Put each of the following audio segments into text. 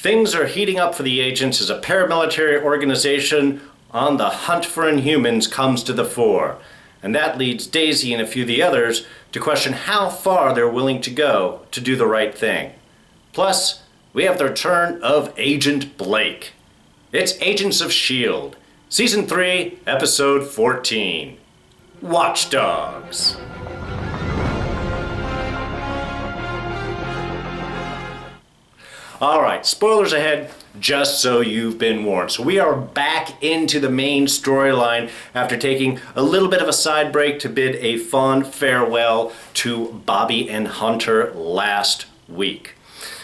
Things are heating up for the agents as a paramilitary organization on the hunt for Inhumans comes to the fore. And that leads Daisy and a few of the others to question how far they're willing to go to do the right thing. Plus, we have the return of Agent Blake. It's Agents of S.H.I.E.L.D., Season 3, Episode 14, Watchdogs. Alright, spoilers ahead, just so you've been warned. So we are back into the main storyline after taking a little bit of a side break to bid a fond farewell to Bobby and Hunter last week.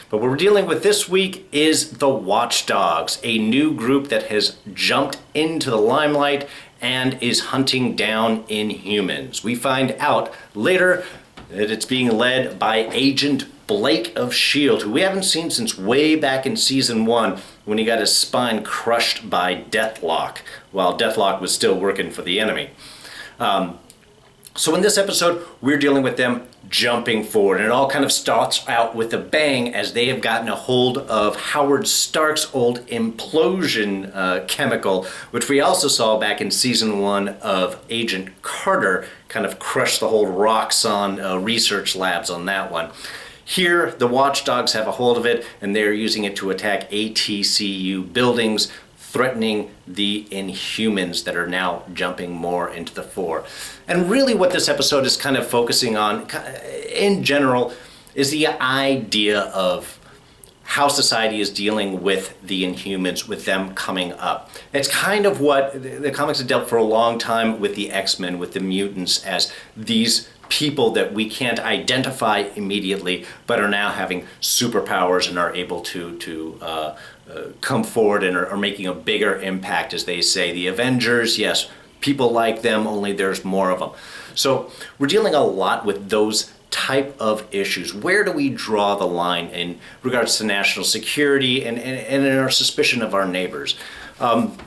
But what we're dealing with this week is the Watchdogs, a new group that has jumped into the limelight and is hunting down Inhumans. We find out later that it's being led by Agent Blake of S.H.I.E.L.D., who we haven't seen since way back in Season 1 when he got his spine crushed by Deathlock, while Deathlock was still working for the enemy. So in this episode, we're dealing with them jumping forward, and it all kind of starts out with a bang as they have gotten a hold of Howard Stark's old implosion chemical, which we also saw back in Season 1 of Agent Carter, kind of crush the whole Roxxon research labs on that one. Here, the Watchdogs have a hold of it, and they're using it to attack ATCU buildings, threatening the Inhumans that are now jumping more into the fore. And really what this episode is kind of focusing on, in general, is the idea of how society is dealing with the Inhumans, with them coming up. It's kind of what the comics have dealt for a long time with the X-Men, with the mutants, as these people that we can't identify immediately, but are now having superpowers and are able to come forward and are making a bigger impact, as they say. The Avengers, yes, people like them, only there's more of them. So we're dealing a lot with those type of issues. Where do we draw the line in regards to national security and in our suspicion of our neighbors? And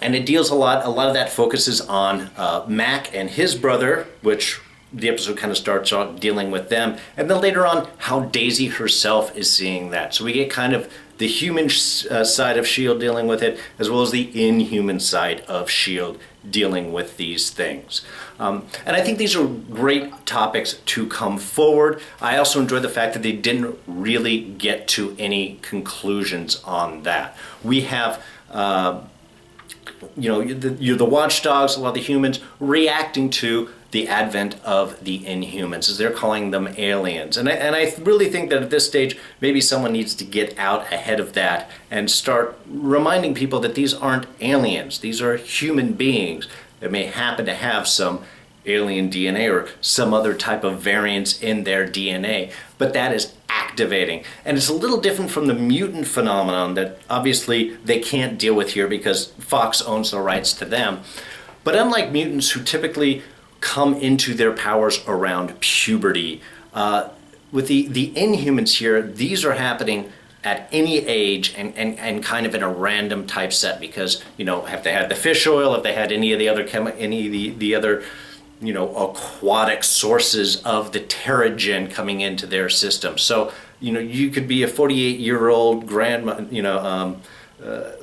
it deals a lot of that focuses on Mac and his brother, which the episode kind of starts off dealing with them, and then later on how Daisy herself is seeing that. So we get kind of the human side of S.H.I.E.L.D. dealing with it, as well as the inhuman side of S.H.I.E.L.D. dealing with these things. And I think these are great topics to come forward. I also enjoy the fact that they didn't really get to any conclusions on that. We have the Watchdogs, a lot of the humans, reacting to the advent of the Inhumans, as they're calling them aliens. And I really think that at this stage, maybe someone needs to get out ahead of that and start reminding people that these aren't aliens. These are human beings that may happen to have some alien DNA or some other type of variants in their DNA, but that is activating. And it's a little different from the mutant phenomenon that obviously they can't deal with here because Fox owns the rights to them. But unlike mutants who typically come into their powers around puberty, with the Inhumans here, these are happening at any age and kind of in a random type set, because have they had the fish oil, have they had any of the other the other aquatic sources of the Terrigen coming into their system. So you could be a 48-year-old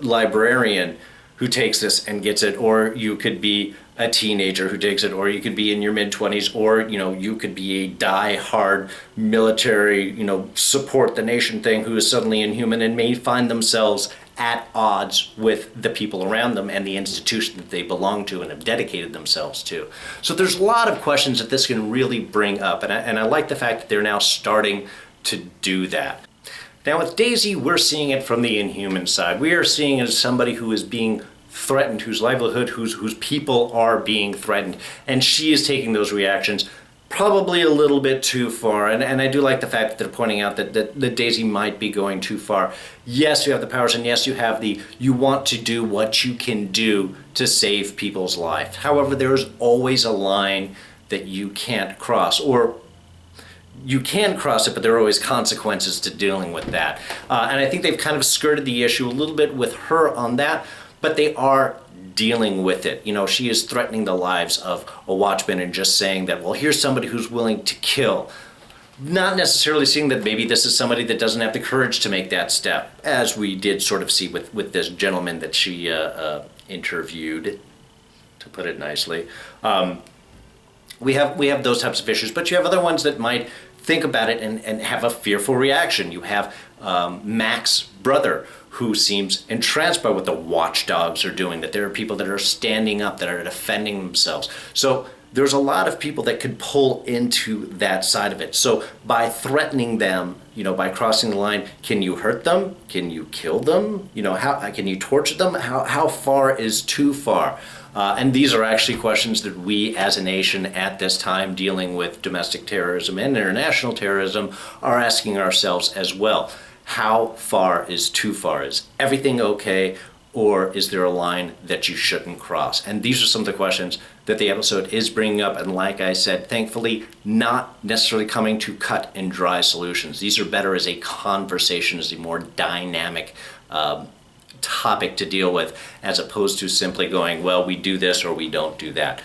librarian who takes this and gets it, or you could be a teenager who takes it, or you could be in your mid-20s, or you could be a die-hard military, support the nation thing who is suddenly inhuman and may find themselves at odds with the people around them and the institution that they belong to and have dedicated themselves to. So there's a lot of questions that this can really bring up, and I like the fact that they're now starting to do that. Now with Daisy, we're seeing it from the Inhuman side. We are seeing it as somebody who is being threatened, whose livelihood, whose people are being threatened, and she is taking those reactions probably a little bit too far. And I do like the fact that they're pointing out that Daisy might be going too far. Yes, you have the powers, and yes, you want to do what you can do to save people's life. However, there is always a line that you can't cross, or you can cross it, but there are always consequences to dealing with that. And I think they've kind of skirted the issue a little bit with her on that, but they are dealing with it. She is threatening the lives of a Watchman and just saying that, well, here's somebody who's willing to kill. not necessarily seeing that maybe this is somebody that doesn't have the courage to make that step, as we did sort of see with this gentleman that she interviewed, to put it nicely. We have those types of issues, but you have other ones that might think about it and have a fearful reaction. You have Mac's brother, who seems entranced by what the Watchdogs are doing, that there are people that are standing up, that are defending themselves. So there's a lot of people that could pull into that side of it. So by threatening them, by crossing the line, can you hurt them? Can you kill them? How can you torture them? How far is too far? And these are actually questions that we as a nation at this time dealing with domestic terrorism and international terrorism are asking ourselves as well. How far is too far? Is everything okay? Or is there a line that you shouldn't cross? And these are some of the questions that the episode is bringing up. And like I said, thankfully, not necessarily coming to cut and dry solutions. These are better as a conversation, as a more dynamic topic to deal with, as opposed to simply going, well, we do this or we don't do that.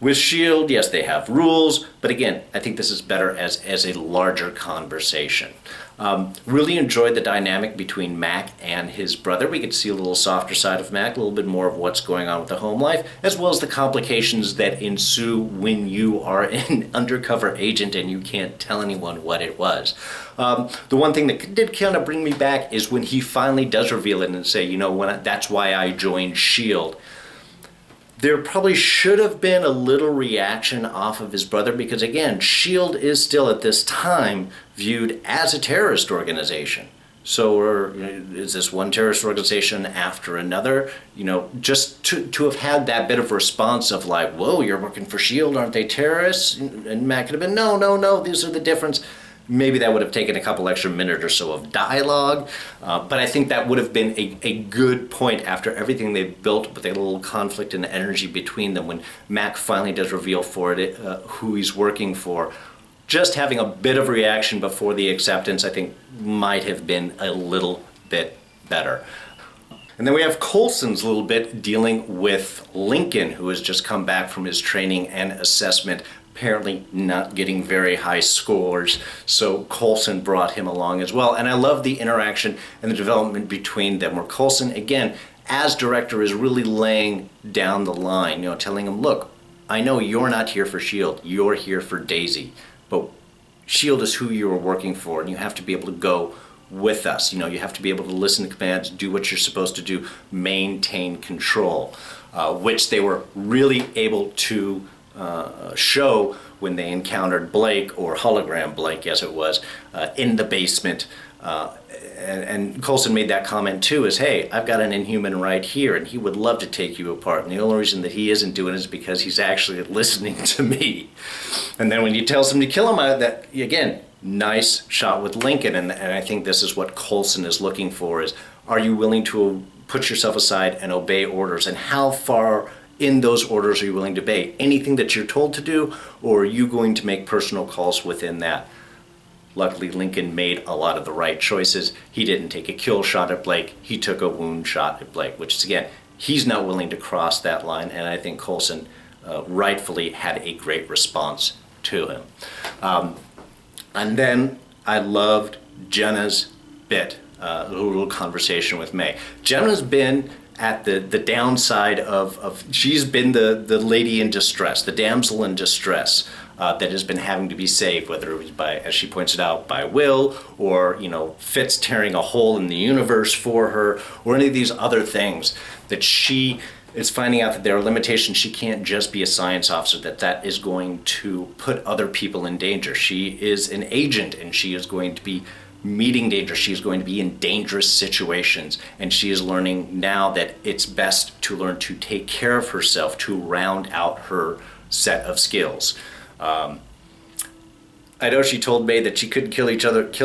With S.H.I.E.L.D., yes, they have rules, but again, I think this is better as a larger conversation. Really enjoyed the dynamic between Mac and his brother. We could see a little softer side of Mac, a little bit more of what's going on with the home life, as well as the complications that ensue when you are an undercover agent and you can't tell anyone what it was. The one thing that did kind of bring me back is when he finally does reveal it and say, that's why I joined S.H.I.E.L.D. There probably should have been a little reaction off of his brother because, again, S.H.I.E.L.D. is still at this time viewed as a terrorist organization. So is this one terrorist organization after another? Just to have had that bit of response of like, whoa, you're working for S.H.I.E.L.D., aren't they terrorists? And Matt could have been, no, these are the difference. Maybe that would have taken a couple extra minutes or so of dialogue, but I think that would have been a good point after everything they've built with a little conflict and energy between them when Mac finally does reveal who he's working for. Just having a bit of reaction before the acceptance, I think, might have been a little bit better. And then we have Coulson's little bit dealing with Lincoln, who has just come back from his training and assessment, apparently not getting very high scores, so Coulson brought him along as well. And I love the interaction and the development between them, where Coulson, again, as director, is really laying down the line, telling him, look, I know you're not here for S.H.I.E.L.D., you're here for Daisy, but S.H.I.E.L.D. is who you are working for, and you have to be able to go with us. You have to be able to listen to commands, do what you're supposed to do, maintain control, which they were really able to show when they encountered Blake, or hologram Blake as it was, in the basement. And Coulson made that comment too, is, hey, I've got an Inhuman right here and he would love to take you apart. And the only reason that he isn't doing it is because he's actually listening to me. And then when he tells him to kill him, that, again, nice shot with Lincoln. And I think this is what Coulson is looking for, is, are you willing to put yourself aside and obey orders? And how far in those orders are you willing to obey? Anything that you're told to do, or are you going to make personal calls within that? Luckily, Lincoln made a lot of the right choices. He didn't take a kill shot at Blake. He took a wound shot at Blake, which is, again, he's not willing to cross that line. And I think Coulson rightfully had a great response to him. And then I loved Jenna's bit, a little conversation with May. Jenna's been at the downside of she's been the lady in distress, the damsel in distress that has been having to be saved, whether it was by, as she points it out, by Will, or Fitz tearing a hole in the universe for her, or any of these other things that she is finding out that there are limitations. She can't just be a science officer, that is going to put other people in danger. She is an agent, and she is going to be meeting danger. She's going to be in dangerous situations, and she is learning now that it's best to learn to take care of herself to round out her set of skills. I know she told May that she couldn't kill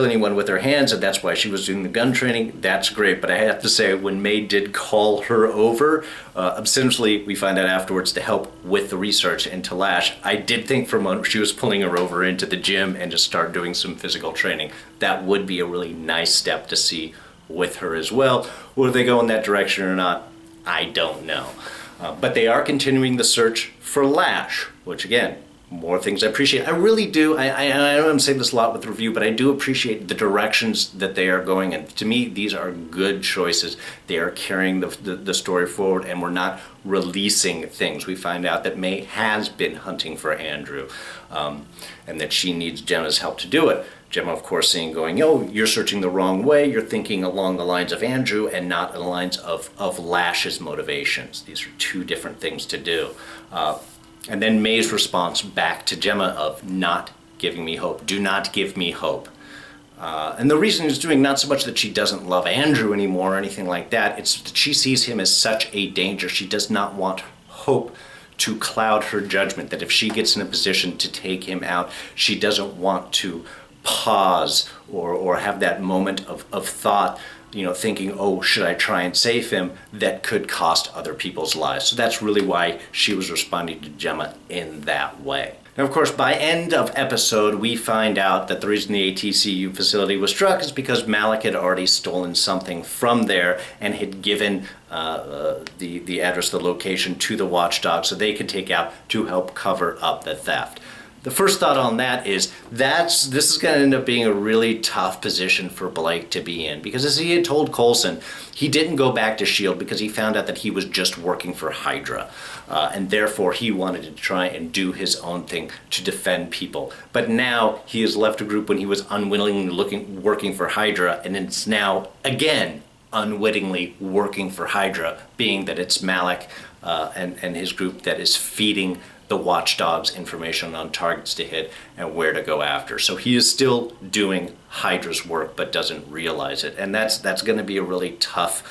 anyone with her hands, and that's why she was doing the gun training. That's great, but I have to say, when May did call her over, essentially we find out afterwards, to help with the research and to lash, I did think for a moment she was pulling her over into the gym and just start doing some physical training. That would be a really nice step to see with her as well. Whether they go in that direction or not, I don't know. But they are continuing the search for Lash, which, again, more things I appreciate. I really do. I know I'm saying this a lot with the review, but I do appreciate the directions that they are going in. To me, these are good choices. They are carrying the story forward, and we're not releasing things. We find out that May has been hunting for Andrew, and that she needs Gemma's help to do it. Gemma, of course, saying, going, oh, you're searching the wrong way. You're thinking along the lines of Andrew and not along the lines of Lash's motivations. These are two different things to do. And then May's response back to Gemma of not giving me hope. Do not give me hope. And the reason he's doing not so much that she doesn't love Andrew anymore or anything like that, it's that she sees him as such a danger. She does not want hope to cloud her judgment, that if she gets in a position to take him out, she doesn't want to pause or have that moment of thought, thinking, oh, should I try and save him, that could cost other people's lives. So that's really why she was responding to Gemma in that way. Now, of course, by end of episode, we find out that the reason the ATCU facility was struck is because Malik had already stolen something from there and had given the address, the location to the Watchdogs so they could take out to help cover up the theft. The first thought on that is this is going to end up being a really tough position for Blake to be in, because as he had told Coulson, he didn't go back to S.H.I.E.L.D. because he found out that he was just working for Hydra, and therefore he wanted to try and do his own thing to defend people. But now he has left a group when he was unwillingly working for Hydra, and it's now again unwittingly working for Hydra, being that it's Malik and his group that is feeding the Watchdogs information on targets to hit and where to go after. So he is still doing Hydra's work but doesn't realize it. And that's going to be a really tough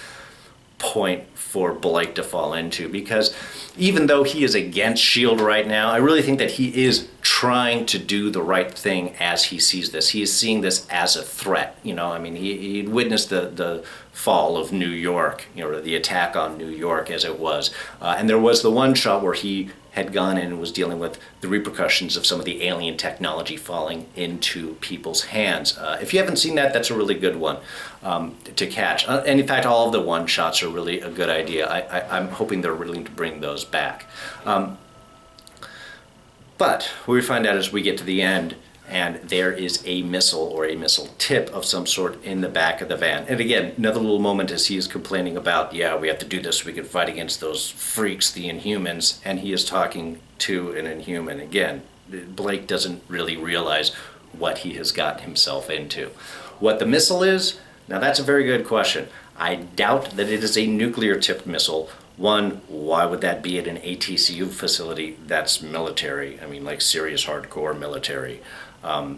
point for Blake to fall into, because even though he is against S.H.I.E.L.D. right now, I really think that he is trying to do the right thing as he sees this. He is seeing this as a threat. He witnessed the fall of New York, the attack on New York as it was. And there was the one shot where he had gone in and was dealing with the repercussions of some of the alien technology falling into people's hands. If you haven't seen that, that's a really good one to catch. And in fact, all of the one shots are really a good idea. I'm hoping they're willing to bring those back. But what we find out as we get to the end, and there is a missile or a missile tip of some sort in the back of the van. And again, another little moment as he is complaining about, yeah, we have to do this so we can fight against those freaks, the Inhumans, and he is talking to an Inhuman. Again, Blake doesn't really realize what he has gotten himself into. What the missile is, now that's a very good question. I doubt that it is a nuclear-tipped missile. One, why would that be at an ATCU facility? That's military. Like serious hardcore military.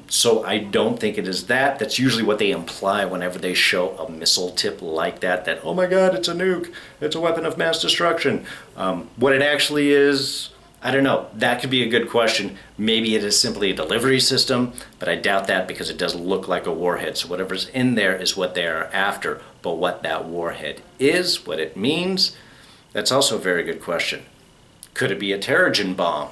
So I don't think it is that. That's usually what they imply whenever they show a missile tip like that, oh my God, it's a nuke. It's a weapon of mass destruction. What it actually is, I don't know. That could be a good question. Maybe it is simply a delivery system, but I doubt that because it does look like a warhead. So whatever's in there is what they are after. But what that warhead is, what it means, that's also a very good question. Could it be a Terrigen bomb?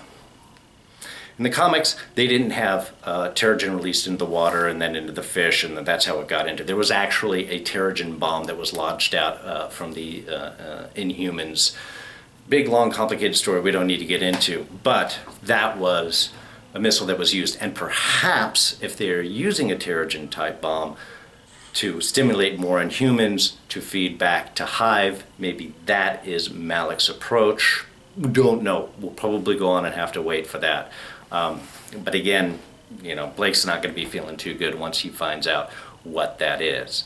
In the comics, they didn't have Terrigen released into the water and then into the fish, and that's how it got into. There was actually a Terrigen bomb that was launched out from the Inhumans. Big, long, complicated story we don't need to get into, but that was a missile that was used. And perhaps if they're using a Terrigen-type bomb to stimulate more Inhumans to feed back to Hive, maybe that is Malik's approach. We don't know. We'll probably go on and have to wait for that. But again, Blake's not going to be feeling too good once he finds out what that is.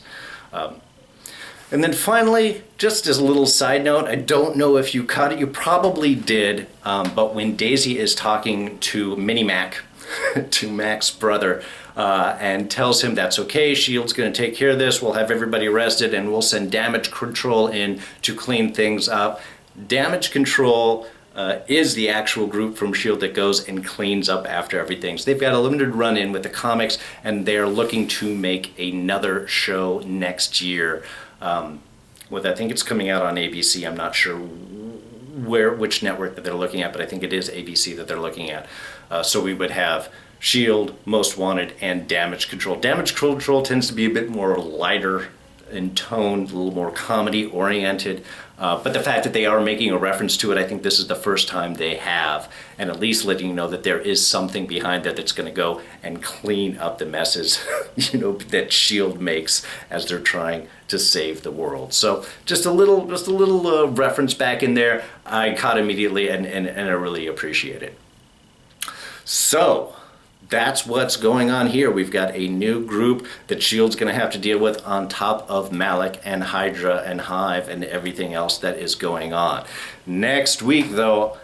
And then finally, just as a little side note, I don't know if you caught it, you probably did, but when Daisy is talking to Mini-Mac, to Mac's brother, and tells him that's okay, S.H.I.E.L.D's going to take care of this, we'll have everybody arrested, and we'll send damage control in to clean things up. Damage control is the actual group from S.H.I.E.L.D. that goes and cleans up after everything. So they've got a limited run-in with the comics, and they're looking to make another show next year. I think it's coming out on ABC. I'm not sure which network that they're looking at, but I think it is ABC that they're looking at. So we would have S.H.I.E.L.D., Most Wanted, and Damage Control. Damage Control tends to be a bit more lighter in tone, a little more comedy oriented. But the fact that they are making a reference to it, I think this is the first time they have, and at least letting you know that there is something behind that that's going to go and clean up the messes, that S.H.I.E.L.D. makes as they're trying to save the world. So just a little reference back in there. I caught immediately, and I really appreciate it. So that's what's going on here. We've got a new group that S.H.I.E.L.D's going to have to deal with on top of Malik and Hydra and Hive and everything else that is going on. Next week, though,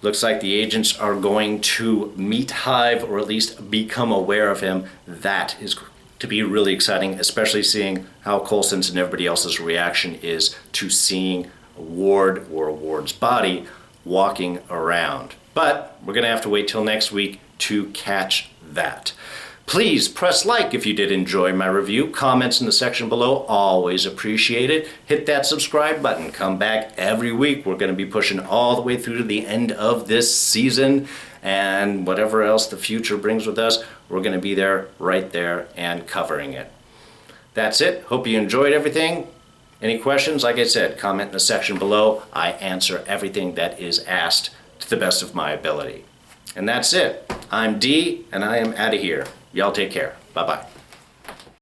looks like the agents are going to meet Hive, or at least become aware of him. That is to be really exciting, especially seeing how Coulson's and everybody else's reaction is to seeing Ward or Ward's body walking around. But we're going to have to wait till next week to catch that. Please press like if you did enjoy my review. Comments in the section below, always appreciated. Hit that subscribe button. Come back every week. We're going to be pushing all the way through to the end of this season, and whatever else the future brings with us, we're going to be there, right there, and covering it. That's it. Hope you enjoyed everything. Any questions? Like I said, comment in the section below. I answer everything that is asked to the best of my ability. And that's it. I'm D, and I am out of here. Y'all take care. Bye-bye.